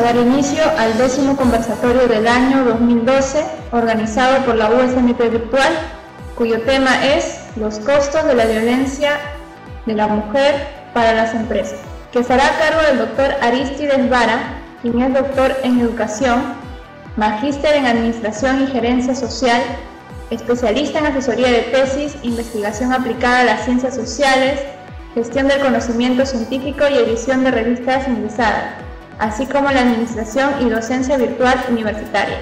dar inicio al 10º conversatorio del año 2012 organizado por la USMP Virtual, cuyo tema es los costos de la violencia de la mujer para las empresas, que estará a cargo del doctor Aristides Vara, quien es doctor en Educación, magíster en Administración y Gerencia Social, especialista en asesoría de tesis, investigación aplicada a las ciencias sociales, gestión del conocimiento científico y edición de revistas ingresadas, así como la administración y docencia virtual universitaria.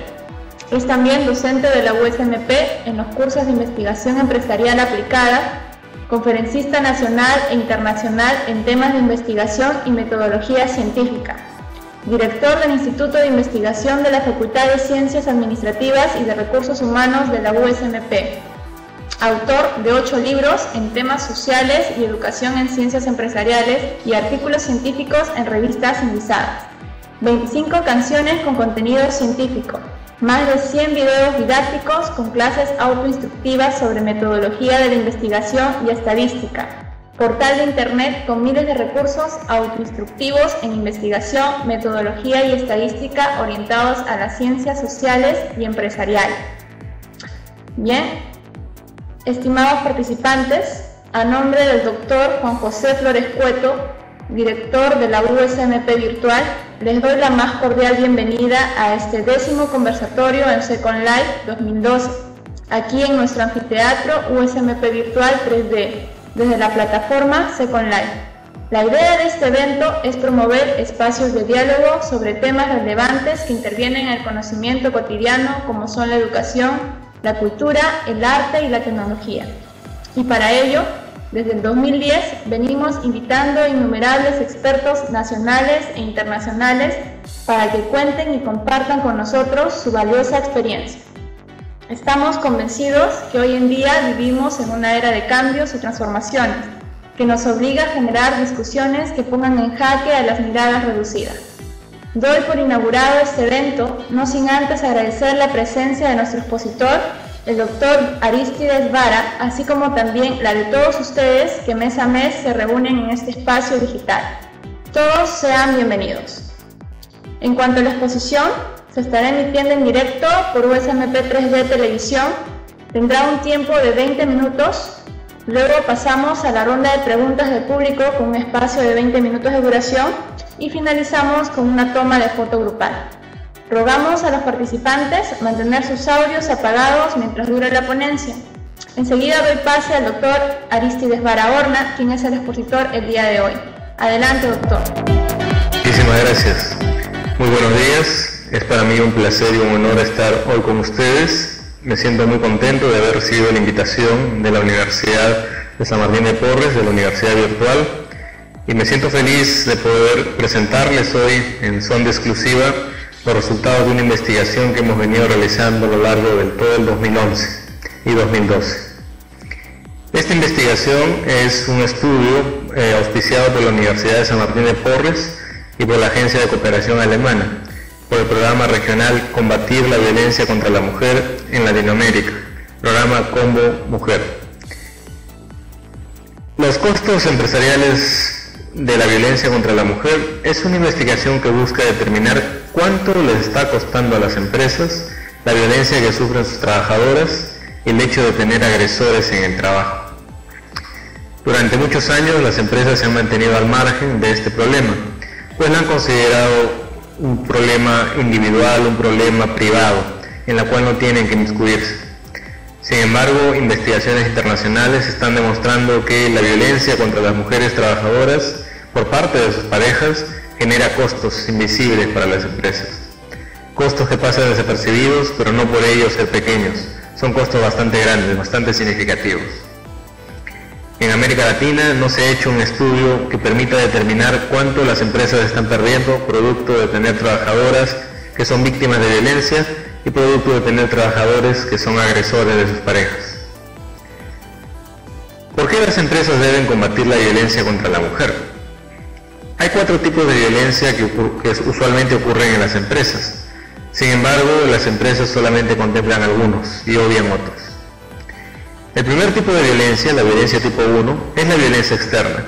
Es también docente de la USMP en los cursos de investigación empresarial aplicada, conferencista nacional e internacional en temas de investigación y metodología científica, director del Instituto de Investigación de la Facultad de Ciencias Administrativas y de Recursos Humanos de la USMP, autor de 8 libros en temas sociales y educación en ciencias empresariales y artículos científicos en revistas indizadas, 25 canciones con contenido científico, más de 100 videos didácticos con clases autoinstructivas sobre metodología de la investigación y estadística, portal de internet con miles de recursos autoinstructivos en investigación, metodología y estadística orientados a las ciencias sociales y empresariales. Bien, estimados participantes, a nombre del doctor Juan José Flores Cueto, director de la USMP Virtual, les doy la más cordial bienvenida a este 10º conversatorio en Second Life 2012, aquí en nuestro anfiteatro USMP Virtual 3D, desde la plataforma Second Life. La idea de este evento es promover espacios de diálogo sobre temas relevantes que intervienen en el conocimiento cotidiano, como son la educación, la cultura, el arte y la tecnología. Y para ello, desde el 2010 venimos invitando a innumerables expertos nacionales e internacionales para que cuenten y compartan con nosotros su valiosa experiencia. Estamos convencidos que hoy en día vivimos en una era de cambios y transformaciones que nos obliga a generar discusiones que pongan en jaque a las miradas reducidas. Doy por inaugurado este evento, no sin antes agradecer la presencia de nuestro expositor, el doctor Aristides Vara, así como también la de todos ustedes que mes a mes se reúnen en este espacio digital. Todos sean bienvenidos. En cuanto a la exposición, se estará emitiendo en directo por USMP 3D Televisión, tendrá un tiempo de 20 minutos, luego pasamos a la ronda de preguntas del público con un espacio de 20 minutos de duración y finalizamos con una toma de foto grupal. Rogamos a los participantes mantener sus audios apagados mientras dure la ponencia. Enseguida doy pase al doctor Aristides Barahona, quien es el expositor el día de hoy. Adelante, doctor. Muchísimas gracias. Muy buenos días. Es para mí un placer y un honor estar hoy con ustedes. Me siento muy contento de haber recibido la invitación de la Universidad de San Martín de Porres, de la Universidad Virtual, y me siento feliz de poder presentarles hoy en son de exclusiva los resultados de una investigación que hemos venido realizando a lo largo del todo el 2011 y 2012. Esta investigación es un estudio auspiciado por la Universidad de San Martín de Porres y por la Agencia de Cooperación Alemana, por el programa regional Combatir la Violencia contra la Mujer en Latinoamérica, programa Combo Mujer. Los costos empresariales de la violencia contra la mujer es una investigación que busca determinar cuánto les está costando a las empresas la violencia que sufren sus trabajadoras y el hecho de tener agresores en el trabajo. Durante muchos años las empresas se han mantenido al margen de este problema, pues lo han considerado un problema individual, un problema privado, en la cual no tienen que inmiscuirse. Sin embargo, investigaciones internacionales están demostrando que la violencia contra las mujeres trabajadoras por parte de sus parejas genera costos invisibles para las empresas. Costos que pasan desapercibidos, pero no por ello ser pequeños. Son costos bastante grandes, bastante significativos. En América Latina no se ha hecho un estudio que permita determinar cuánto las empresas están perdiendo producto de tener trabajadoras que son víctimas de violencia y producto de tener trabajadores que son agresores de sus parejas. ¿Por qué las empresas deben combatir la violencia contra la mujer? Hay 4 tipos de violencia que usualmente ocurren en las empresas. Sin embargo, las empresas solamente contemplan algunos y obvian otros. El primer tipo de violencia, la violencia tipo 1, es la violencia externa.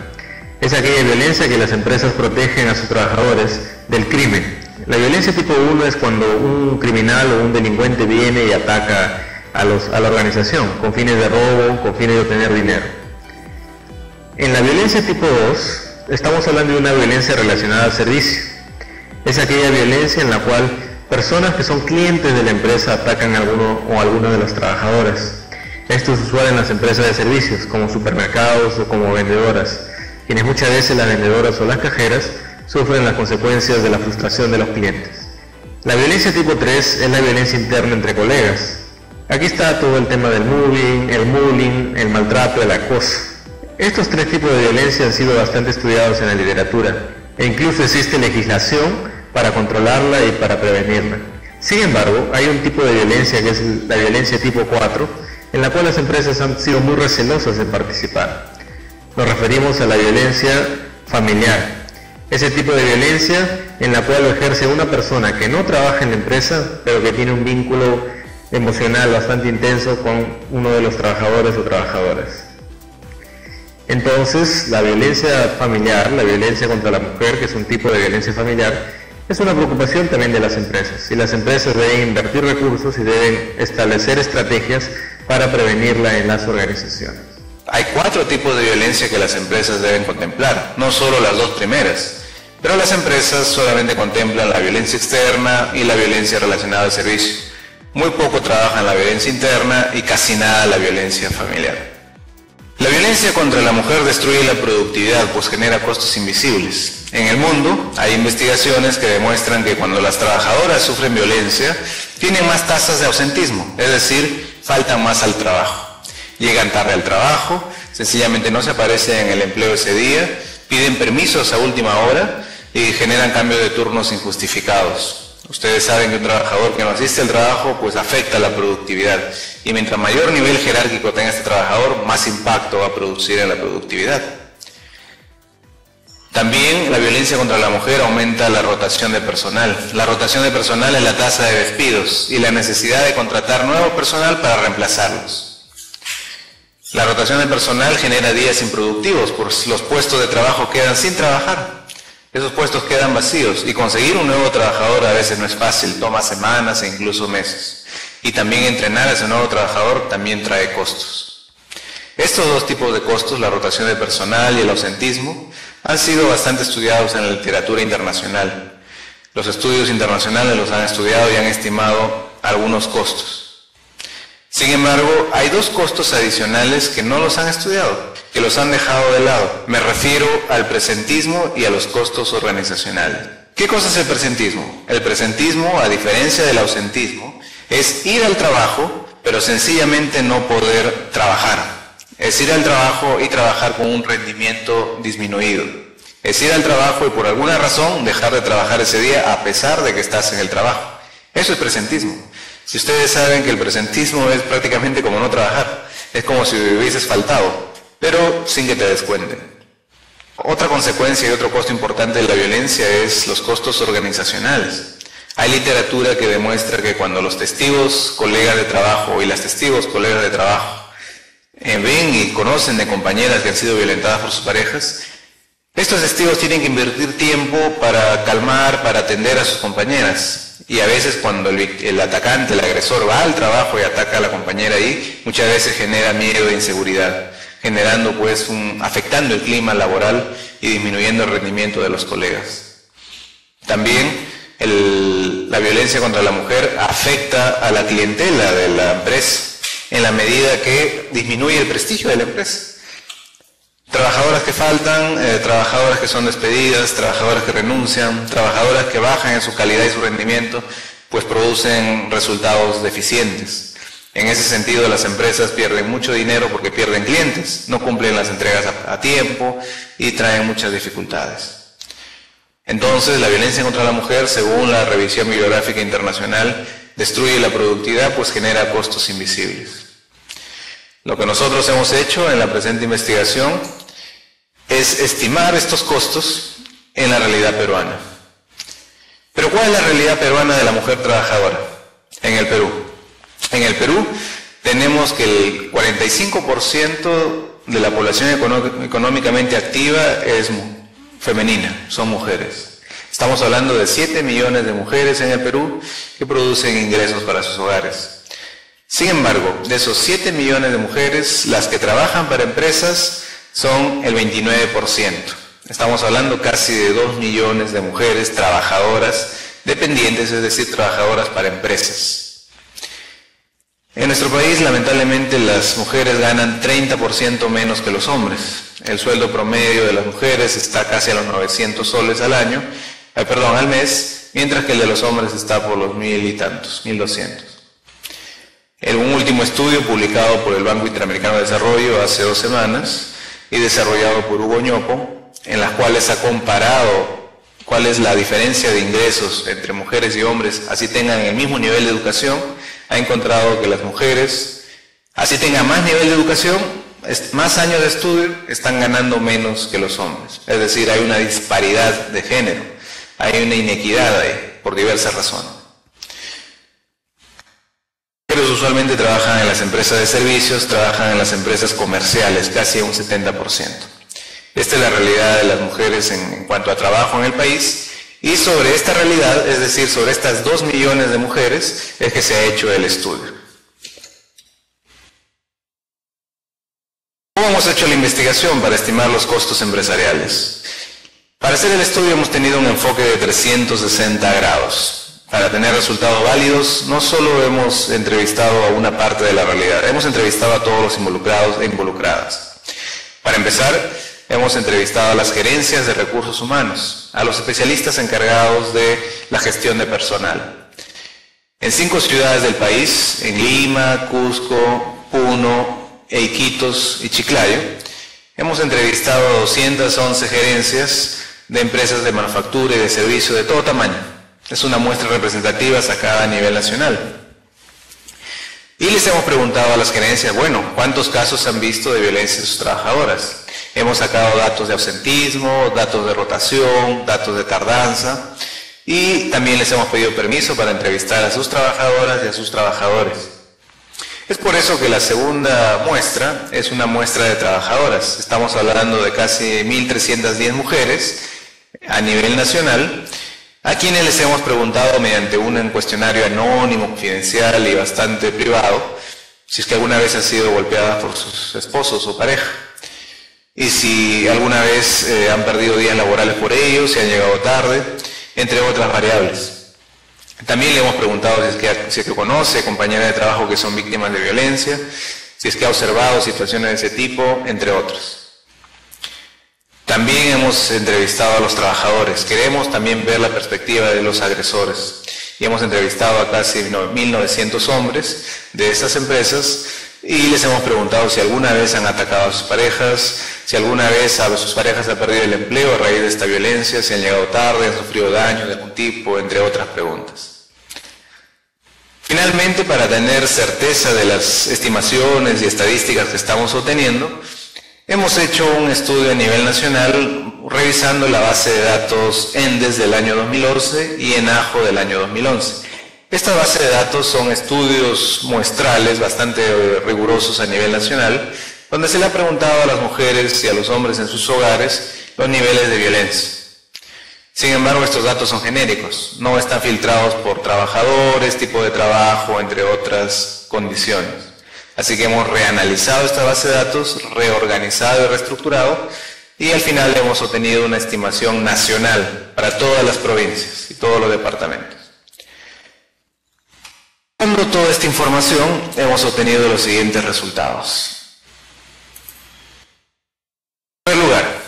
Es aquella violencia que las empresas protegen a sus trabajadores del crimen, La violencia tipo 1 es cuando un criminal o un delincuente viene y ataca a la organización con fines de robo, con fines de obtener dinero. En la violencia tipo 2 estamos hablando de una violencia relacionada al servicio. Es aquella violencia en la cual personas que son clientes de la empresa atacan a alguno o alguna de las trabajadoras. Esto es usual en las empresas de servicios, como supermercados o como vendedoras, quienes muchas veces las vendedoras o las cajeras sufren las consecuencias de la frustración de los clientes. La violencia tipo 3 es la violencia interna entre colegas. Aquí está todo el tema del mobbing, el bullying, el maltrato, el acoso. Estos tres tipos de violencia han sido bastante estudiados en la literatura e incluso existe legislación para controlarla y para prevenirla. Sin embargo, hay un tipo de violencia que es la violencia tipo 4, en la cual las empresas han sido muy recelosas en participar. Nos referimos a la violencia familiar. Ese tipo de violencia en la cual lo ejerce una persona que no trabaja en la empresa, pero que tiene un vínculo emocional bastante intenso con uno de los trabajadores o trabajadoras. Entonces, la violencia familiar, la violencia contra la mujer, que es un tipo de violencia familiar, es una preocupación también de las empresas. Y las empresas deben invertir recursos y deben establecer estrategias para prevenirla en las organizaciones. Hay 4 tipos de violencia que las empresas deben contemplar, no solo las 2 primeras. Pero las empresas solamente contemplan la violencia externa y la violencia relacionada al servicio. Muy poco trabajan la violencia interna y casi nada la violencia familiar. La violencia contra la mujer destruye la productividad, pues genera costos invisibles. En el mundo hay investigaciones que demuestran que cuando las trabajadoras sufren violencia, tienen más tasas de ausentismo, es decir, faltan más al trabajo. Llegan tarde al trabajo, sencillamente no se aparecen en el empleo ese día, piden permisos a última hora y generan cambios de turnos injustificados. Ustedes saben que un trabajador que no asiste al trabajo pues afecta la productividad y mientras mayor nivel jerárquico tenga este trabajador, más impacto va a producir en la productividad. También la violencia contra la mujer aumenta la rotación de personal. La rotación de personal es la tasa de despidos y la necesidad de contratar nuevo personal para reemplazarlos. La rotación de personal genera días improductivos, pues los puestos de trabajo quedan sin trabajar. Esos puestos quedan vacíos y conseguir un nuevo trabajador a veces no es fácil, toma semanas e incluso meses. Y también entrenar a ese nuevo trabajador también trae costos. Estos 2 tipos de costos, la rotación de personal y el ausentismo, han sido bastante estudiados en la literatura internacional. Los estudios internacionales los han estudiado y han estimado algunos costos. Sin embargo, hay 2 costos adicionales que no los han estudiado, que los han dejado de lado. Me refiero al presentismo y a los costos organizacionales. ¿Qué cosa es el presentismo? El presentismo, a diferencia del ausentismo, es ir al trabajo, pero sencillamente no poder trabajar. Es ir al trabajo y trabajar con un rendimiento disminuido. Es ir al trabajo y por alguna razón dejar de trabajar ese día a pesar de que estás en el trabajo. Eso es presentismo. Si ustedes saben que el presentismo es prácticamente como no trabajar, es como si hubieses faltado, pero sin que te des cuenta. Otra consecuencia y otro costo importante de la violencia es los costos organizacionales. Hay literatura que demuestra que cuando los testigos, colegas de trabajo y las testigos, colegas de trabajo, ven y conocen de compañeras que han sido violentadas por sus parejas, estos testigos tienen que invertir tiempo para calmar, para atender a sus compañeras. Y a veces cuando el atacante, el agresor va al trabajo y ataca a la compañera ahí, muchas veces genera miedo e inseguridad, generando afectando el clima laboral y disminuyendo el rendimiento de los colegas. También la violencia contra la mujer afecta a la clientela de la empresa, en la medida que disminuye el prestigio de la empresa. Trabajadoras que faltan, trabajadoras que son despedidas, trabajadoras que renuncian, trabajadoras que bajan en su calidad y su rendimiento, pues producen resultados deficientes. En ese sentido, las empresas pierden mucho dinero porque pierden clientes, no cumplen las entregas a tiempo y traen muchas dificultades. Entonces, la violencia contra la mujer, según la revisión bibliográfica internacional, destruye la productividad, pues genera costos invisibles. Lo que nosotros hemos hecho en la presente investigación es estimar estos costos en la realidad peruana. Pero ¿cuál es la realidad peruana de la mujer trabajadora en el Perú? En el Perú tenemos que el 45% de la población económicamente activa es femenina, son mujeres. Estamos hablando de 7 millones de mujeres en el Perú que producen ingresos para sus hogares. Sin embargo, de esos 7 millones de mujeres, las que trabajan para empresas son el 29%. Estamos hablando casi de 2 millones de mujeres trabajadoras dependientes, es decir, trabajadoras para empresas. En nuestro país, lamentablemente, las mujeres ganan 30% menos que los hombres. El sueldo promedio de las mujeres está casi a los 900 soles al mes, mientras que el de los hombres está por los 1.000 y tantos, 1.200. En un último estudio publicado por el Banco Interamericano de Desarrollo hace 2 semanas y desarrollado por Hugo Ñopo, en las cuales ha comparado cuál es la diferencia de ingresos entre mujeres y hombres, así tengan el mismo nivel de educación, ha encontrado que las mujeres, así tengan más nivel de educación, más años de estudio, están ganando menos que los hombres. Es decir, hay una disparidad de género, hay una inequidad ahí, por diversas razones. Pero usualmente trabajan en las empresas de servicios, trabajan en las empresas comerciales, casi un 70%. Esta es la realidad de las mujeres en cuanto a trabajo en el país, y sobre esta realidad, es decir, sobre estas 2 millones de mujeres, es que se ha hecho el estudio. ¿Cómo hemos hecho la investigación para estimar los costos empresariales? Para hacer el estudio hemos tenido un enfoque de 360 grados. Para tener resultados válidos, no solo hemos entrevistado a una parte de la realidad, hemos entrevistado a todos los involucrados e involucradas. Para empezar, hemos entrevistado a las gerencias de recursos humanos, a los especialistas encargados de la gestión de personal. En 5 ciudades del país, en Lima, Cusco, Puno, Iquitos y Chiclayo, hemos entrevistado a 211 gerencias de empresas de manufactura y de servicio de todo tamaño. Es una muestra representativa sacada a nivel nacional. Y les hemos preguntado a las gerencias, bueno, ¿cuántos casos han visto de violencia de sus trabajadoras? Hemos sacado datos de ausentismo, datos de rotación, datos de tardanza, y también les hemos pedido permiso para entrevistar a sus trabajadoras y a sus trabajadores. Es por eso que la segunda muestra es una muestra de trabajadoras. Estamos hablando de casi 1.310 mujeres a nivel nacional, a quienes les hemos preguntado mediante un cuestionario anónimo, confidencial y bastante privado, si es que alguna vez han sido golpeadas por sus esposos o pareja, y si alguna vez han perdido días laborales por ello, si han llegado tarde, entre otras variables. También le hemos preguntado si es que conoce compañeras de trabajo que son víctimas de violencia, si es que ha observado situaciones de ese tipo, entre otros. También hemos entrevistado a los trabajadores. Queremos también ver la perspectiva de los agresores. Y hemos entrevistado a casi 1.900 hombres de estas empresas y les hemos preguntado si alguna vez han atacado a sus parejas, si alguna vez a sus parejas han perdido el empleo a raíz de esta violencia, si han llegado tarde, han sufrido daño de algún tipo, entre otras preguntas. Finalmente, para tener certeza de las estimaciones y estadísticas que estamos obteniendo, hemos hecho un estudio a nivel nacional revisando la base de datos ENDES del año 2011 y ENAJO del año 2011. Esta base de datos son estudios muestrales bastante rigurosos a nivel nacional, donde se le ha preguntado a las mujeres y a los hombres en sus hogares los niveles de violencia. Sin embargo, estos datos son genéricos, no están filtrados por trabajadores, tipo de trabajo, entre otras condiciones. Así que hemos reanalizado esta base de datos, reorganizado y reestructurado, y al final hemos obtenido una estimación nacional para todas las provincias y todos los departamentos. Con toda esta información hemos obtenido los siguientes resultados. En primer lugar,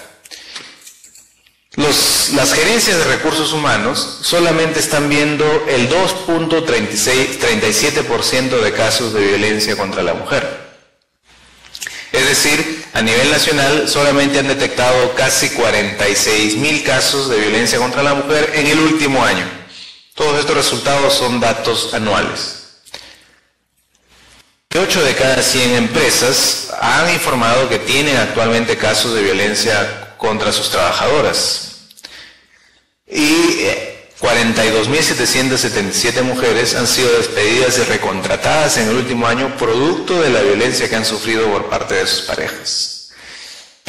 las gerencias de recursos humanos solamente están viendo el 2.37% de casos de violencia contra la mujer. Es decir, a nivel nacional solamente han detectado casi 46.000 casos de violencia contra la mujer en el último año. Todos estos resultados son datos anuales. 8 de cada 100 empresas han informado que tienen actualmente casos de violencia contra sus trabajadoras. Y 42.777 mujeres han sido despedidas y recontratadas en el último año producto de la violencia que han sufrido por parte de sus parejas.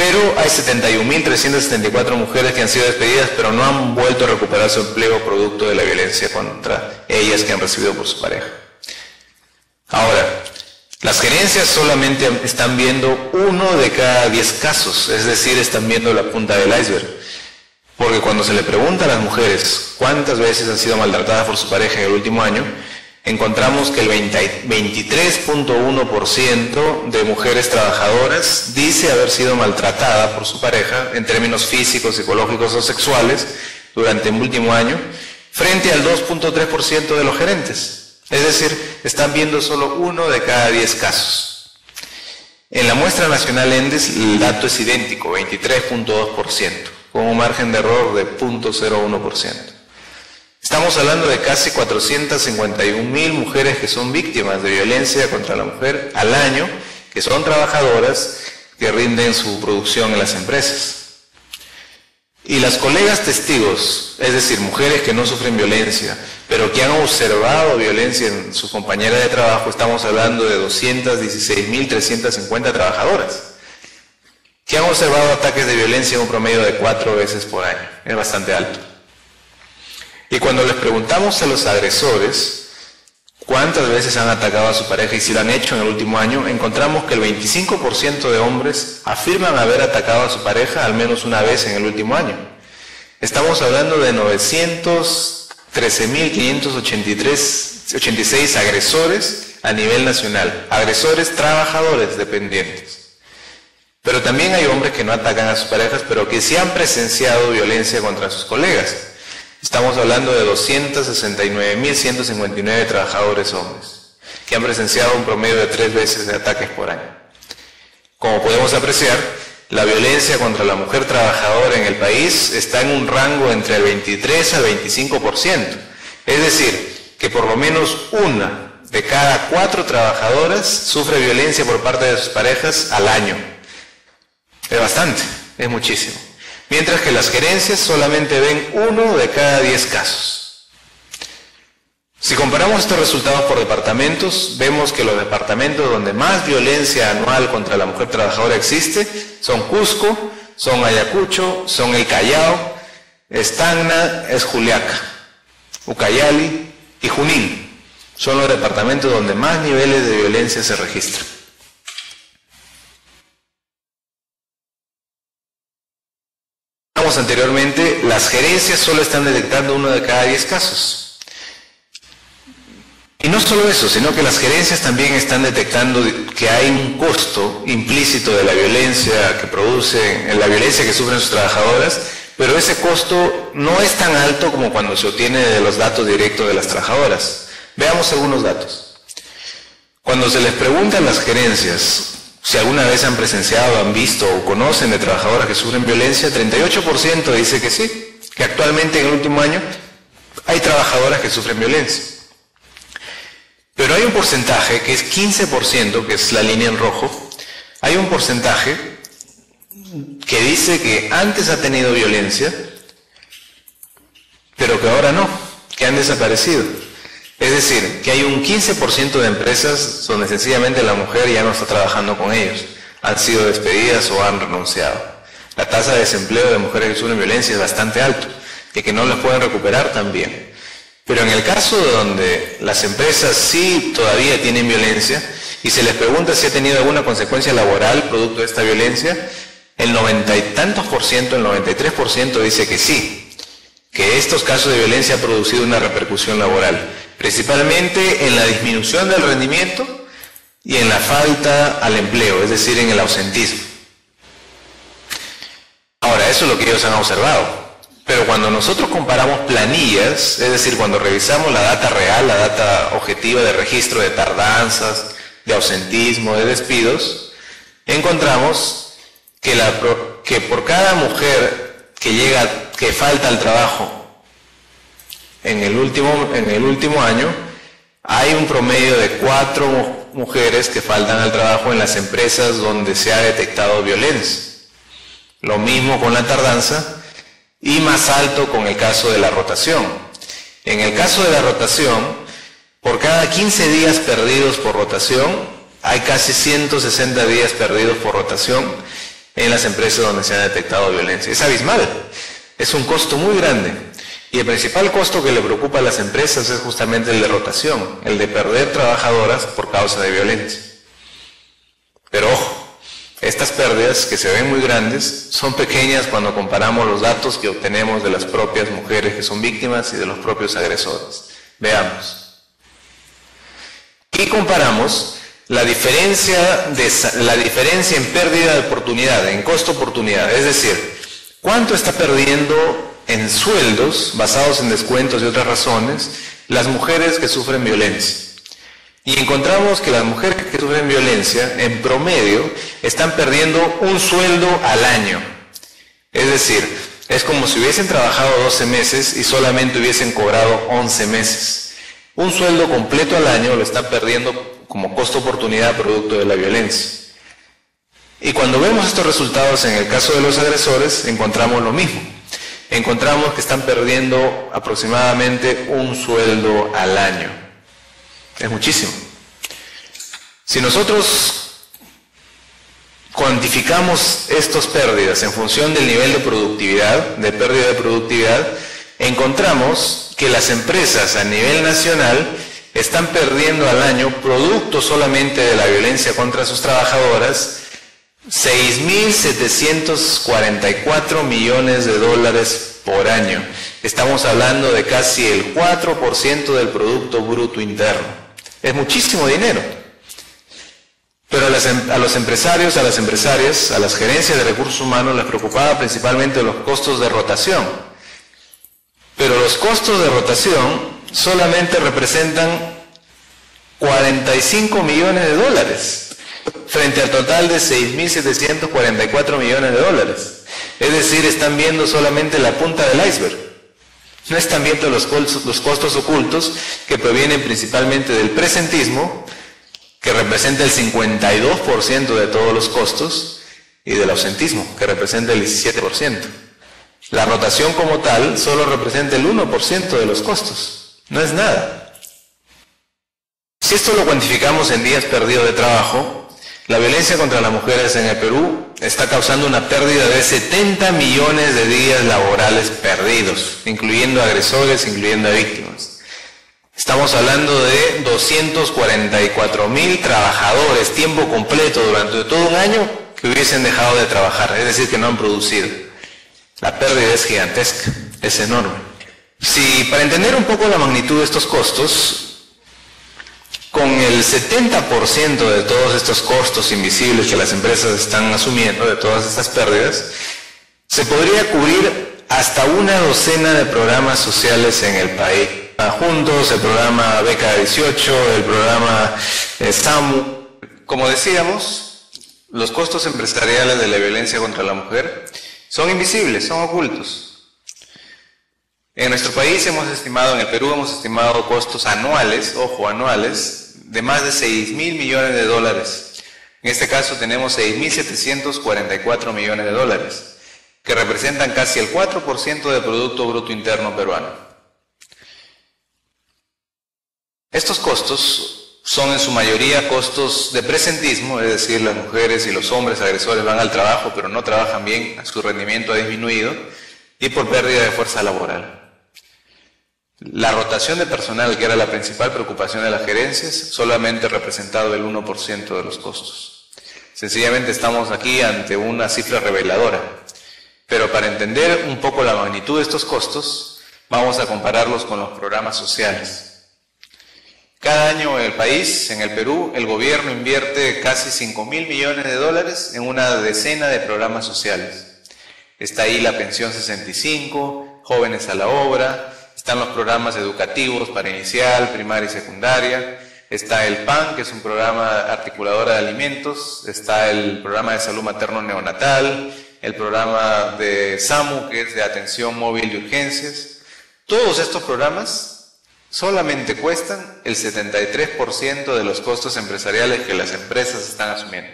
Pero hay 71.374 mujeres que han sido despedidas, pero no han vuelto a recuperar su empleo producto de la violencia contra ellas que han recibido por su pareja. Ahora, las gerencias solamente están viendo 1 de cada 10 casos, es decir, están viendo la punta del iceberg. Porque cuando se le pregunta a las mujeres cuántas veces han sido maltratadas por su pareja en el último año, encontramos que el 23.1% de mujeres trabajadoras dice haber sido maltratada por su pareja en términos físicos, psicológicos o sexuales durante el último año, frente al 2.3% de los gerentes. Es decir, están viendo solo 1 de cada 10 casos. En la muestra nacional ENDES el dato es idéntico, 23.2%, con un margen de error de 0.01%. Estamos hablando de casi 451.000 mujeres que son víctimas de violencia contra la mujer al año, que son trabajadoras que rinden su producción en las empresas. Y las colegas testigos, es decir, mujeres que no sufren violencia, pero que han observado violencia en su compañera de trabajo, estamos hablando de 216.350 trabajadoras, que han observado ataques de violencia en un promedio de 4 veces por año. Es bastante alto. Y cuando les preguntamos a los agresores cuántas veces han atacado a su pareja y si lo han hecho en el último año, encontramos que el 25% de hombres afirman haber atacado a su pareja al menos una vez en el último año. Estamos hablando de 913.586 agresores a nivel nacional, agresores trabajadores dependientes. Pero también hay hombres que no atacan a sus parejas, pero que sí han presenciado violencia contra sus colegas. Estamos hablando de 269.159 trabajadores hombres, que han presenciado un promedio de 3 veces de ataques por año. Como podemos apreciar, la violencia contra la mujer trabajadora en el país está en un rango entre el 23 al 25%. Es decir, que por lo menos 1 de cada 4 trabajadoras sufre violencia por parte de sus parejas al año. Es bastante, es muchísimo. Mientras que las gerencias solamente ven 1 de cada 10 casos. Si comparamos estos resultados por departamentos, vemos que los departamentos donde más violencia anual contra la mujer trabajadora existe son Cusco, son Ayacucho, son el Callao, es Tacna, es Juliaca, Ucayali y Junín. Son los departamentos donde más niveles de violencia se registran. Anteriormente, las gerencias solo están detectando 1 de cada 10 casos. Y no solo eso, sino que las gerencias también están detectando que hay un costo implícito de la violencia que producen, en la violencia que sufren sus trabajadoras, pero ese costo no es tan alto como cuando se obtiene de los datos directos de las trabajadoras. Veamos algunos datos. Cuando se les pregunta a las gerencias si alguna vez han presenciado, han visto o conocen de trabajadoras que sufren violencia, 38% dice que sí, que actualmente en el último año hay trabajadoras que sufren violencia. Pero hay un porcentaje que es 15%, que es la línea en rojo, hay un porcentaje que dice que antes ha tenido violencia, pero que ahora no, que han desaparecido. Es decir, que hay un 15% de empresas donde sencillamente la mujer ya no está trabajando con ellos, han sido despedidas o han renunciado. La tasa de desempleo de mujeres que sufren violencia es bastante alto, que no las pueden recuperar también. Pero en el caso donde las empresas sí todavía tienen violencia y se les pregunta si ha tenido alguna consecuencia laboral producto de esta violencia, el 90 y tantos por ciento, el 93% dice que sí, que estos casos de violencia han producido una repercusión laboral, principalmente en la disminución del rendimiento y en la falta al empleo, es decir, en el ausentismo. Ahora, eso es lo que ellos han observado. Pero cuando nosotros comparamos planillas, es decir, cuando revisamos la data real, la data objetiva de registro de tardanzas, de ausentismo, de despidos, encontramos que por cada mujer que falta al trabajo en el último año, hay un promedio de 4 mujeres que faltan al trabajo en las empresas donde se ha detectado violencia. Lo mismo con la tardanza y más alto con el caso de la rotación. En el caso de la rotación, por cada 15 días perdidos por rotación, hay casi 160 días perdidos por rotación, en las empresas donde se ha detectado violencia. Es abismal, es un costo muy grande. Y el principal costo que le preocupa a las empresas es justamente el de rotación, el de perder trabajadoras por causa de violencia. Pero ojo, estas pérdidas, que se ven muy grandes, son pequeñas cuando comparamos los datos que obtenemos de las propias mujeres que son víctimas y de los propios agresores. Veamos. Y comparamos la diferencia en pérdida de oportunidad, en costo-oportunidad, es decir, cuánto está perdiendo en sueldos basados en descuentos y otras razones las mujeres que sufren violencia. Y encontramos que las mujeres que sufren violencia, en promedio, están perdiendo un sueldo al año. Es decir, es como si hubiesen trabajado 12 meses y solamente hubiesen cobrado 11 meses. Un sueldo completo al año lo están perdiendo como costo-oportunidad producto de la violencia. Y cuando vemos estos resultados en el caso de los agresores, encontramos lo mismo. Encontramos que están perdiendo aproximadamente un sueldo al año. Es muchísimo. Si nosotros cuantificamos estas pérdidas en función del nivel de productividad, de pérdida de productividad, encontramos que las empresas a nivel nacional están perdiendo al año, producto solamente de la violencia contra sus trabajadoras, 6.744 millones de dólares por año. Estamos hablando de casi el 4% del Producto Bruto Interno. Es muchísimo dinero. Pero a los empresarios, a las empresarias, a las gerencias de recursos humanos les preocupaba principalmente los costos de rotación. Pero los costos de rotación solamente representan 45 millones de dólares. Frente al total de 6.744 millones de dólares. Es decir, están viendo solamente la punta del iceberg. No están viendo los costos ocultos que provienen principalmente del presentismo, que representa el 52% de todos los costos, y del ausentismo, que representa el 17%. La rotación como tal solo representa el 1% de los costos. No es nada. Si esto lo cuantificamos en días perdidos de trabajo, la violencia contra las mujeres en el Perú está causando una pérdida de 70 millones de días laborales perdidos, incluyendo agresores, incluyendo a víctimas. Estamos hablando de 244.000 trabajadores, tiempo completo, durante todo un año, que hubiesen dejado de trabajar, es decir, que no han producido. La pérdida es gigantesca, es enorme. Si para entender un poco la magnitud de estos costos, con el 70% de todos estos costos invisibles que las empresas están asumiendo, de todas estas pérdidas, se podría cubrir hasta una docena de programas sociales en el país. Juntos, el programa Beca 18, el programa SAMU. Como decíamos, los costos empresariales de la violencia contra la mujer son invisibles, son ocultos. En nuestro país en el Perú hemos estimado costos anuales, ojo, anuales, de más de 6.000 millones de dólares. En este caso tenemos 6.744 millones de dólares, que representan casi el 4% del Producto Bruto Interno peruano. Estos costos son en su mayoría costos de presentismo, es decir, las mujeres y los hombres agresores van al trabajo pero no trabajan bien, su rendimiento ha disminuido, y por pérdida de fuerza laboral. La rotación de personal, que era la principal preocupación de las gerencias, solamente ha representado el 1% de los costos. Sencillamente estamos aquí ante una cifra reveladora. Pero para entender un poco la magnitud de estos costos, vamos a compararlos con los programas sociales. Cada año en el país, en el Perú, el gobierno invierte casi 5.000 millones de dólares en una decena de programas sociales. Está ahí la pensión 65, jóvenes a la obra. Están los programas educativos para inicial, primaria y secundaria. Está el PAN, que es un programa articulador de alimentos. Está el programa de salud materno-neonatal. El programa de SAMU, que es de atención móvil de urgencias. Todos estos programas solamente cuestan el 73% de los costos empresariales que las empresas están asumiendo.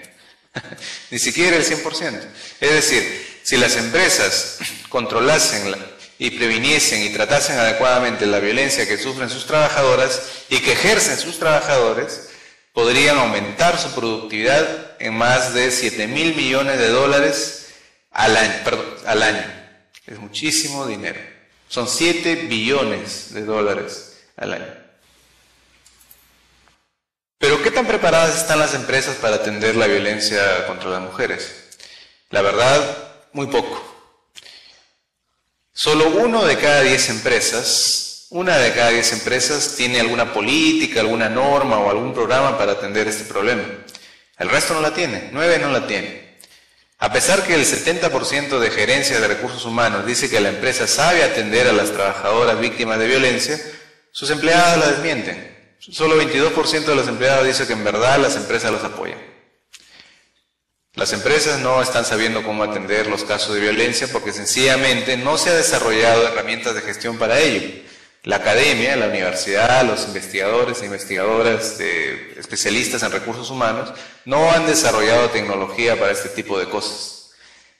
Ni siquiera el 100%. Es decir, si las empresas controlasen y previniesen y tratasen adecuadamente la violencia que sufren sus trabajadoras y que ejercen sus trabajadores, podrían aumentar su productividad en más de 7.000 millones de dólares al año. Es muchísimo dinero. Son 7 billones de dólares al año. Pero ¿qué tan preparadas están las empresas para atender la violencia contra las mujeres? La verdad, muy poco. Solo una de cada 10 empresas tiene alguna política, alguna norma o algún programa para atender este problema. El resto no la tiene, 9 no la tiene. A pesar que el 70% de gerencia de recursos humanos dice que la empresa sabe atender a las trabajadoras víctimas de violencia, sus empleadas la desmienten. Solo 22% de los empleados dice que en verdad las empresas los apoyan. Las empresas no están sabiendo cómo atender los casos de violencia porque sencillamente no se ha desarrollado herramientas de gestión para ello. La academia, la universidad, los investigadores e investigadoras especialistas en recursos humanos no han desarrollado tecnología para este tipo de cosas.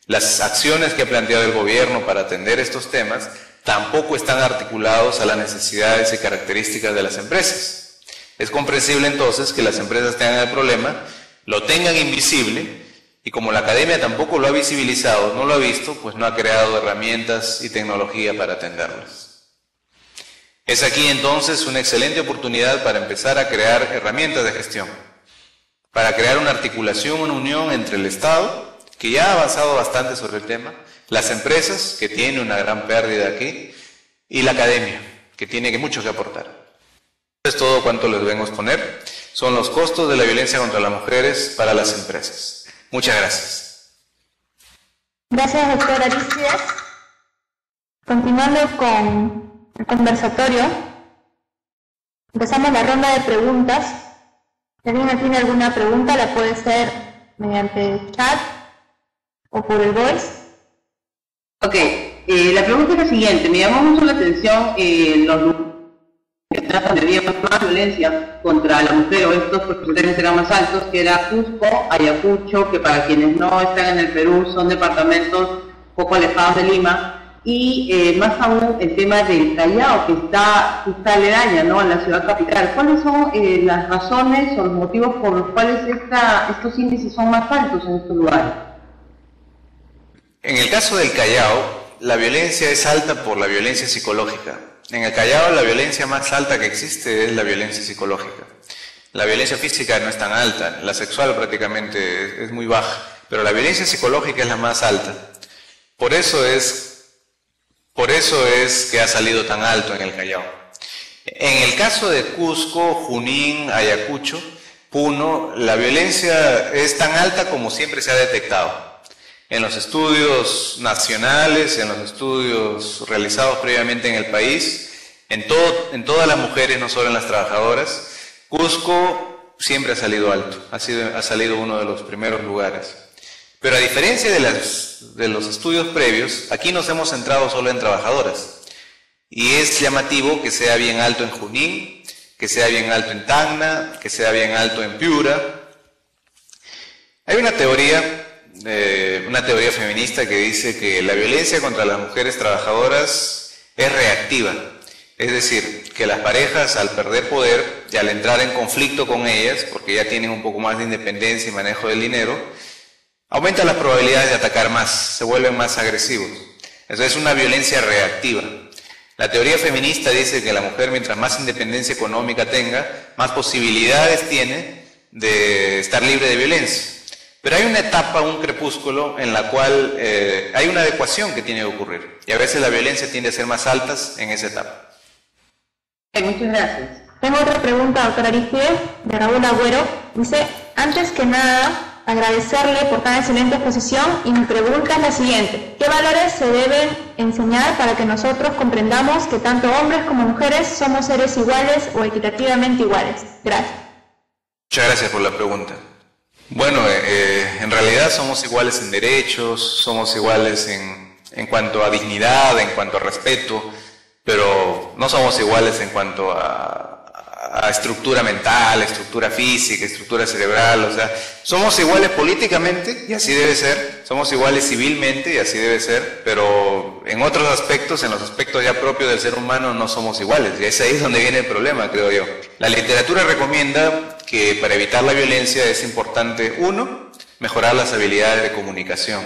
Las acciones que ha planteado el gobierno para atender estos temas tampoco están articulados a las necesidades y características de las empresas. Es comprensible entonces que las empresas tengan el problema, lo tengan invisible, y como la academia tampoco lo ha visibilizado, no lo ha visto, pues no ha creado herramientas y tecnología para atenderlas. Es aquí entonces una excelente oportunidad para empezar a crear herramientas de gestión, para crear una articulación, una unión entre el Estado, que ya ha avanzado bastante sobre el tema, las empresas, que tienen una gran pérdida aquí, y la academia, que tiene mucho que aportar. Es todo cuanto les vengo a exponer. Son los costos de la violencia contra las mujeres para las empresas. Muchas gracias. Gracias, doctora Aristides. Continuando con el conversatorio, empezamos la ronda de preguntas. Si alguien tiene alguna pregunta, la puede hacer mediante el chat o por el voice. Ok, la pregunta es la siguiente. Me llamó mucho la atención los lugares donde había más violencia contra la mujer, o estos porcentajes eran más altos, que era Cusco, Ayacucho, que para quienes no están en el Perú son departamentos poco alejados de Lima, y más aún el tema del Callao, que está aledaña, ¿no?, a la ciudad capital. ¿Cuáles son las razones o los motivos por los cuales estos índices son más altos en estos lugares? En el caso del Callao, la violencia es alta por la violencia psicológica. En el Callao la violencia más alta que existe es la violencia psicológica. La violencia física no es tan alta, la sexual prácticamente es muy baja, pero la violencia psicológica es la más alta. Por eso es que ha salido tan alto en el Callao. En el caso de Cusco, Junín, Ayacucho, Puno, la violencia es tan alta como siempre se ha detectado. En los estudios nacionales, en los estudios realizados previamente en el país, en todas las mujeres, no solo en las trabajadoras, Cusco siempre ha salido alto, ha salido uno de los primeros lugares. Pero a diferencia de los estudios previos, aquí nos hemos centrado solo en trabajadoras. Y es llamativo que sea bien alto en Junín, que sea bien alto en Tacna, que sea bien alto en Piura. Hay una teoría feminista que dice que la violencia contra las mujeres trabajadoras es reactiva. Es decir, que las parejas al perder poder y al entrar en conflicto con ellas, porque ya tienen un poco más de independencia y manejo del dinero, aumentan las probabilidades de atacar más, se vuelven más agresivos. Eso es una violencia reactiva. La teoría feminista dice que la mujer, mientras más independencia económica tenga, más posibilidades tiene de estar libre de violencia. Pero hay una etapa, un crepúsculo, en la cual hay una adecuación que tiene que ocurrir. Y a veces la violencia tiende a ser más alta en esa etapa. Muchas gracias. Tengo otra pregunta, doctora Aristides, de Raúl Agüero. Dice, antes que nada, agradecerle por tan excelente exposición y mi pregunta es la siguiente. ¿Qué valores se deben enseñar para que nosotros comprendamos que tanto hombres como mujeres somos seres iguales o equitativamente iguales? Gracias. Muchas gracias por la pregunta. Bueno, en realidad somos iguales en derechos, somos iguales en cuanto a dignidad, en cuanto a respeto, pero no somos iguales en cuanto a a estructura mental, estructura física, estructura cerebral, o sea, somos iguales políticamente y así debe ser, somos iguales civilmente y así debe ser, pero en otros aspectos, en los aspectos ya propios del ser humano no somos iguales, y es ahí donde viene el problema, creo yo. La literatura recomienda que para evitar la violencia es importante, uno, mejorar las habilidades de comunicación.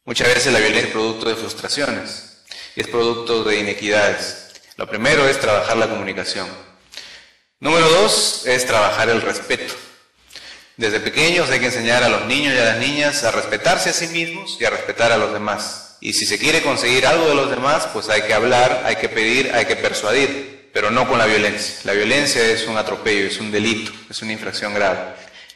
Muchas veces la violencia es producto de frustraciones y es producto de inequidades. Lo primero es trabajar la comunicación. Número 2 es trabajar el respeto. Desde pequeños hay que enseñar a los niños y a las niñas a respetarse a sí mismos y a respetar a los demás. Y si se quiere conseguir algo de los demás, pues hay que hablar, hay que pedir, hay que persuadir, pero no con la violencia. La violencia es un atropello, es un delito, es una infracción grave.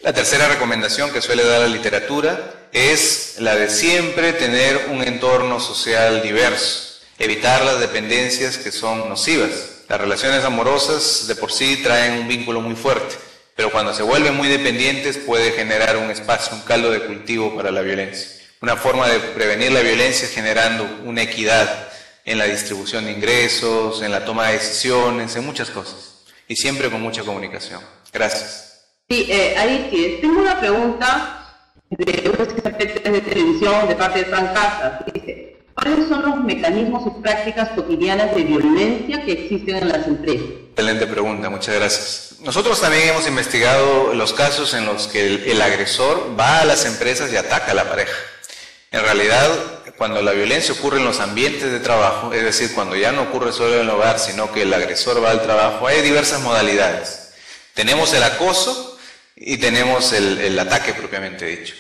La tercera recomendación que suele dar la literatura es la de siempre tener un entorno social diverso. Evitar las dependencias que son nocivas. Las relaciones amorosas de por sí traen un vínculo muy fuerte, pero cuando se vuelven muy dependientes puede generar un espacio, un caldo de cultivo para la violencia. Una forma de prevenir la violencia es generando una equidad en la distribución de ingresos, en la toma de decisiones, en muchas cosas, y siempre con mucha comunicación. Gracias. Sí, ahí tengo una pregunta de unos expertos de televisión de parte de Frank Casas. Dice, ¿cuáles son los mecanismos y prácticas cotidianas de violencia que existen en las empresas? Excelente pregunta, muchas gracias. Nosotros también hemos investigado los casos en los que el agresor va a las empresas y ataca a la pareja. En realidad, cuando la violencia ocurre en los ambientes de trabajo, es decir, cuando ya no ocurre solo en el hogar, sino que el agresor va al trabajo, hay diversas modalidades. Tenemos el acoso y tenemos el ataque propiamente dicho.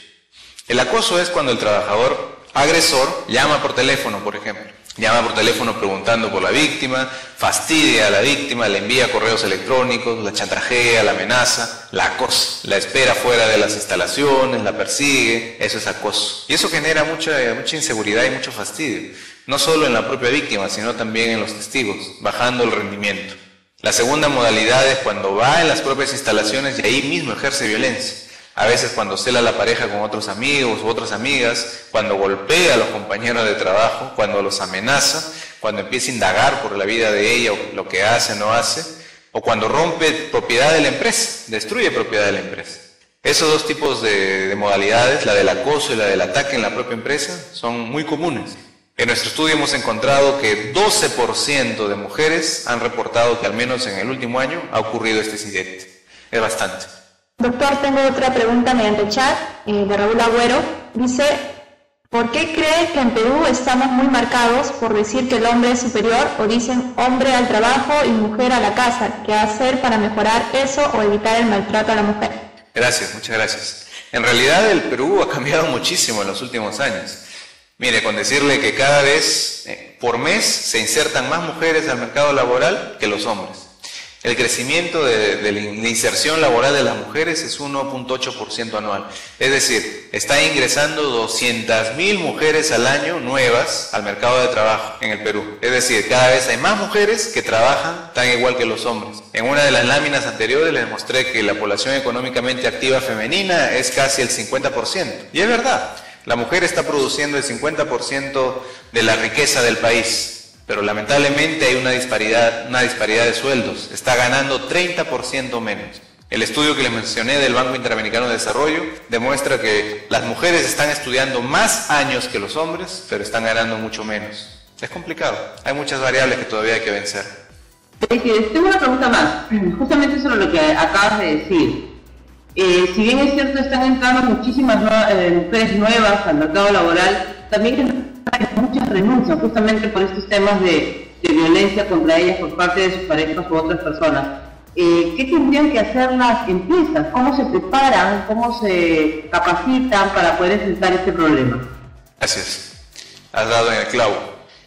El acoso es cuando el trabajador agresor llama por teléfono, por ejemplo. Llama por teléfono preguntando por la víctima, fastidia a la víctima, le envía correos electrónicos, la chantajea, la amenaza, la acosa, la espera fuera de las instalaciones, la persigue, eso es acoso. Y eso genera mucha inseguridad y mucho fastidio, no solo en la propia víctima, sino también en los testigos, bajando el rendimiento. La segunda modalidad es cuando va en las propias instalaciones y ahí mismo ejerce violencia. A veces cuando cela a la pareja con otros amigos u otras amigas, cuando golpea a los compañeros de trabajo, cuando los amenaza, cuando empieza a indagar por la vida de ella o lo que hace o no hace, o cuando rompe propiedad de la empresa, destruye propiedad de la empresa. Esos dos tipos de modalidades, la del acoso y la del ataque en la propia empresa, son muy comunes. En nuestro estudio hemos encontrado que 12% de mujeres han reportado que al menos en el último año ha ocurrido este incidente. Es bastante. Doctor, tengo otra pregunta mediante chat de Raúl Agüero. Dice, ¿por qué cree que en Perú estamos muy marcados por decir que el hombre es superior o dicen hombre al trabajo y mujer a la casa? ¿Qué hacer para mejorar eso o evitar el maltrato a la mujer? Gracias, muchas gracias. En realidad el Perú ha cambiado muchísimo en los últimos años. Mire, con decirle que cada vez por mes se insertan más mujeres al mercado laboral que los hombres. El crecimiento de la inserción laboral de las mujeres es 1.8% anual. Es decir, está ingresando 200.000 mujeres al año nuevas al mercado de trabajo en el Perú. Es decir, cada vez hay más mujeres que trabajan tan igual que los hombres. En una de las láminas anteriores les mostré que la población económicamente activa femenina es casi el 50%. Y es verdad, la mujer está produciendo el 50% de la riqueza del país. Pero lamentablemente hay una disparidad de sueldos. Está ganando 30% menos. El estudio que les mencioné del Banco Interamericano de Desarrollo demuestra que las mujeres están estudiando más años que los hombres, pero están ganando mucho menos. Es complicado. Hay muchas variables que todavía hay que vencer. Tengo una pregunta más, justamente sobre lo que acabas de decir. Si bien es cierto, están entrando muchísimas mujeres nuevas al mercado laboral, también hay muchas renuncias justamente por estos temas de violencia contra ellas por parte de sus parejas u otras personas. ¿Qué tendrían que hacer las empresas? ¿Cómo se preparan? ¿Cómo se capacitan para poder enfrentar este problema? Gracias. Has dado en el clavo.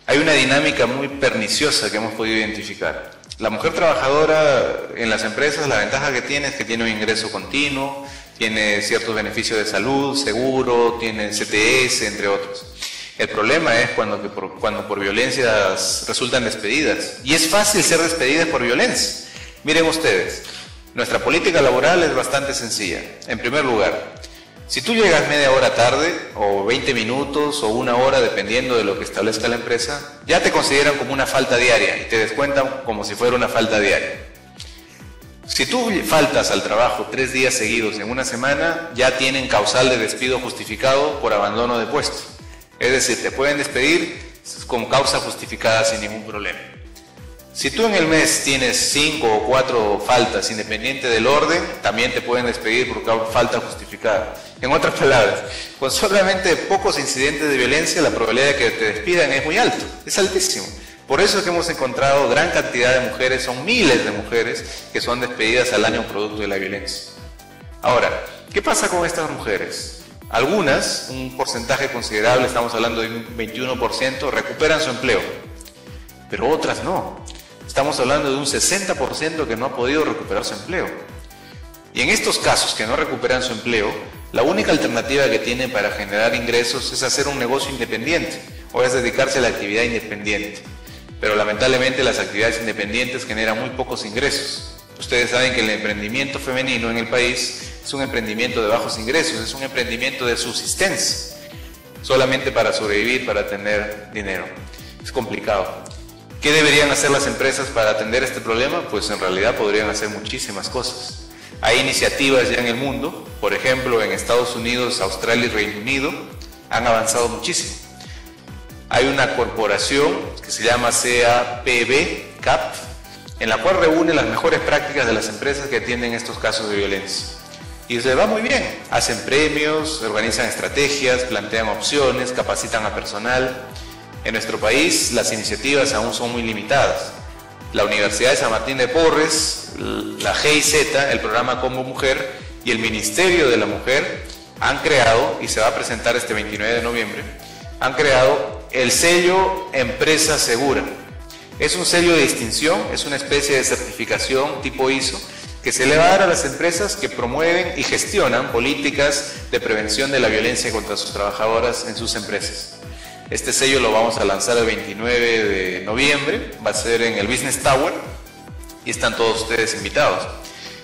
Hay una dinámica muy perniciosa que hemos podido identificar. La mujer trabajadora en las empresas, la ventaja que tiene es que tiene un ingreso continuo, tiene ciertos beneficios de salud, seguro, tiene CTS, entre otros. El problema es cuando por violencias resultan despedidas. Y es fácil ser despedidas por violencia. Miren ustedes, nuestra política laboral es bastante sencilla. En primer lugar, si tú llegas media hora tarde, o 20 minutos, o una hora, dependiendo de lo que establezca la empresa, ya te consideran como una falta diaria y te descuentan como si fuera una falta diaria. Si tú faltas al trabajo 3 días seguidos en una semana, ya tienen causal de despido justificado por abandono de puesto. Es decir, te pueden despedir con causa justificada sin ningún problema. Si tú en el mes tienes 5 o 4 faltas independiente del orden, también te pueden despedir por falta justificada. En otras palabras, con solamente pocos incidentes de violencia, la probabilidad de que te despidan es muy alto, es altísimo. Por eso es que hemos encontrado gran cantidad de mujeres, son miles de mujeres que son despedidas al año producto de la violencia. Ahora, ¿qué pasa con estas mujeres? Algunas, un porcentaje considerable, estamos hablando de un 21%, recuperan su empleo, pero otras no. Estamos hablando de un 60% que no ha podido recuperar su empleo. Y en estos casos que no recuperan su empleo, la única alternativa que tienen para generar ingresos es hacer un negocio independiente o es dedicarse a la actividad independiente. Pero lamentablemente las actividades independientes generan muy pocos ingresos. Ustedes saben que el emprendimiento femenino en el país es un emprendimiento de bajos ingresos, es un emprendimiento de subsistencia, solamente para sobrevivir, para tener dinero. Es complicado. ¿Qué deberían hacer las empresas para atender este problema? Pues en realidad podrían hacer muchísimas cosas. Hay iniciativas ya en el mundo, por ejemplo en Estados Unidos, Australia y Reino Unido, han avanzado muchísimo. Hay una corporación que se llama CAPB, en la cual reúne las mejores prácticas de las empresas que atienden estos casos de violencia. Y se va muy bien, hacen premios, organizan estrategias, plantean opciones, capacitan a personal. En nuestro país las iniciativas aún son muy limitadas. La Universidad de San Martín de Porres, la GIZ, el programa Como Mujer y el Ministerio de la Mujer han creado, y se va a presentar este 29 de noviembre, han creado el sello Empresa Segura. Es un sello de distinción, es una especie de certificación tipo ISO que se le va a dar a las empresas que promueven y gestionan políticas de prevención de la violencia contra sus trabajadoras en sus empresas. Este sello lo vamos a lanzar el 29 de noviembre, va a ser en el Business Tower y están todos ustedes invitados.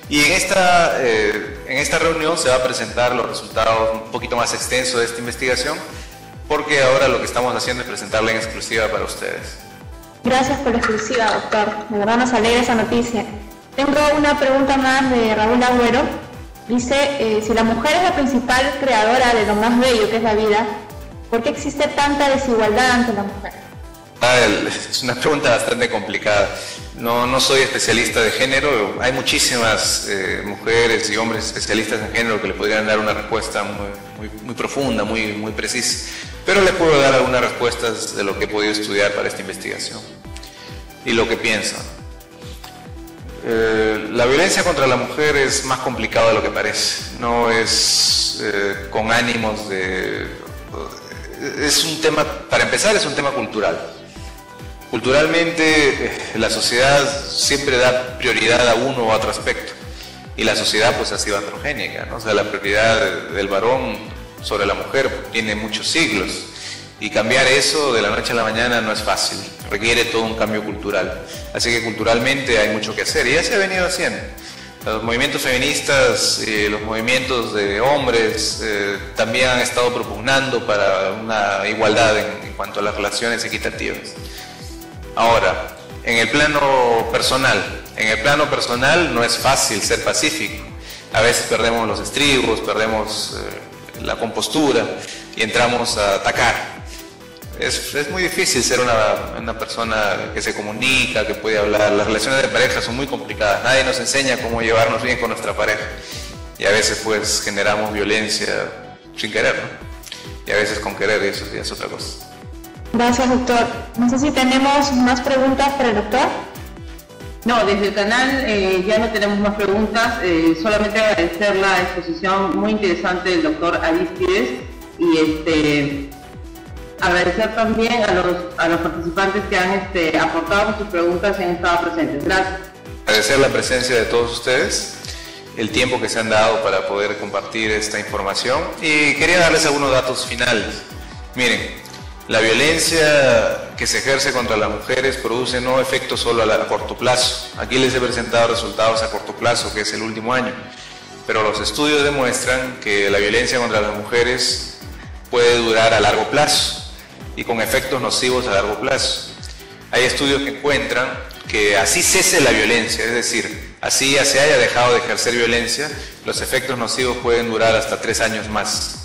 Y en esta reunión se va a presentar los resultados un poquito más extensos de esta investigación, porque ahora lo que estamos haciendo es presentarla en exclusiva para ustedes. Gracias por la exclusiva, doctor. De verdad nos alegra esa noticia. Tengo una pregunta más de Raúl Agüero. Dice, si la mujer es la principal creadora de lo más bello que es la vida, ¿por qué existe tanta desigualdad ante la mujer? Es una pregunta bastante complicada. No soy especialista de género. Hay muchísimas mujeres y hombres especialistas en género que le podrían dar una respuesta muy profunda, muy precisa. Pero le puedo dar algunas respuestas de lo que he podido estudiar para esta investigación y lo que pienso. La violencia contra la mujer es más complicado de lo que parece. No es con ánimos de... Es un tema, para empezar, es un tema cultural. Culturalmente, la sociedad siempre da prioridad a uno u otro aspecto. Y la sociedad pues ha sido androgénica, ¿no? O sea, la prioridad del varón sobre la mujer tiene muchos siglos. Y cambiar eso de la noche a la mañana no es fácil, requiere todo un cambio cultural. Así que culturalmente hay mucho que hacer y ya se ha venido haciendo. Los movimientos feministas y los movimientos de hombres también han estado propugnando para una igualdad en cuanto a las relaciones equitativas. Ahora, en el plano personal no es fácil ser pacífico. A veces perdemos los estribos, perdemos la compostura y entramos a atacar. Es muy difícil ser una persona que se comunica, que puede hablar. Las relaciones de pareja son muy complicadas. Nadie nos enseña cómo llevarnos bien con nuestra pareja. Y a veces pues generamos violencia sin querer, ¿no? Y a veces con querer, y eso ya es otra cosa. Gracias, doctor. No sé si tenemos más preguntas para el doctor. No, desde el canal ya no tenemos más preguntas. Solamente agradecer la exposición muy interesante del doctor Aristides y agradecer también a los participantes que han aportado sus preguntas y han estado presentes. Gracias. Agradecer la presencia de todos ustedes, el tiempo que se han dado para poder compartir esta información y quería darles algunos datos finales. Miren, la violencia que se ejerce contra las mujeres produce no efectos solo a corto plazo. Aquí les he presentado resultados a corto plazo, que es el último año, pero los estudios demuestran que la violencia contra las mujeres puede durar a largo plazo y con efectos nocivos a largo plazo. Hay estudios que encuentran que así cese la violencia, es decir, así ya se haya dejado de ejercer violencia, los efectos nocivos pueden durar hasta 3 años más.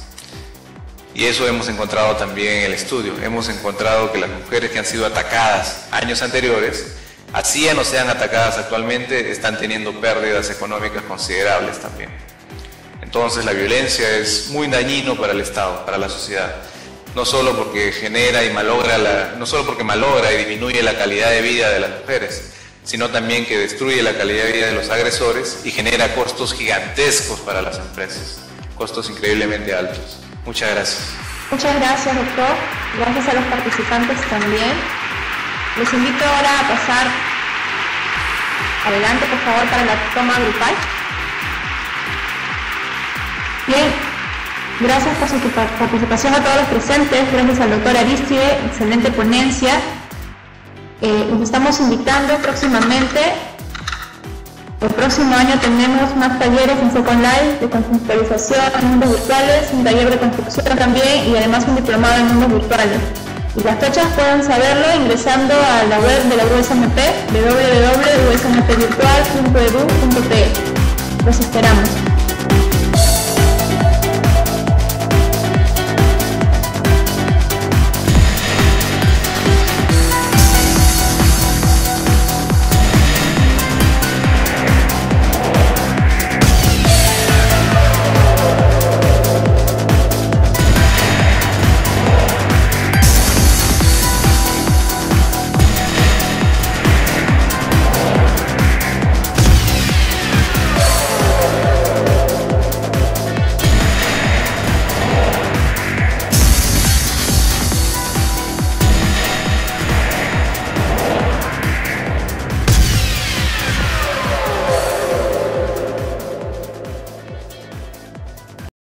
Y eso hemos encontrado también en el estudio. Hemos encontrado que las mujeres que han sido atacadas años anteriores, así ya no sean atacadas actualmente, están teniendo pérdidas económicas considerables también. Entonces la violencia es muy dañino para el Estado, para la sociedad. No solo porque genera y no solo porque malogra y disminuye la calidad de vida de las mujeres, sino también que destruye la calidad de vida de los agresores y genera costos gigantescos para las empresas, costos increíblemente altos. Muchas gracias. Muchas gracias, doctor. Gracias a los participantes también. Les invito ahora a pasar adelante, por favor, para la toma grupal. Bien, gracias por su participación a todos los presentes, gracias al doctor Aristide, excelente ponencia. Nos estamos invitando próximamente. El próximo año tenemos más talleres en Second Life de conceptualización en mundos virtuales, un taller de construcción también y además un diplomado en mundos virtuales. Y las fechas pueden saberlo ingresando a la web de la USMP, www.usmpvirtual.edu.pe. Los esperamos.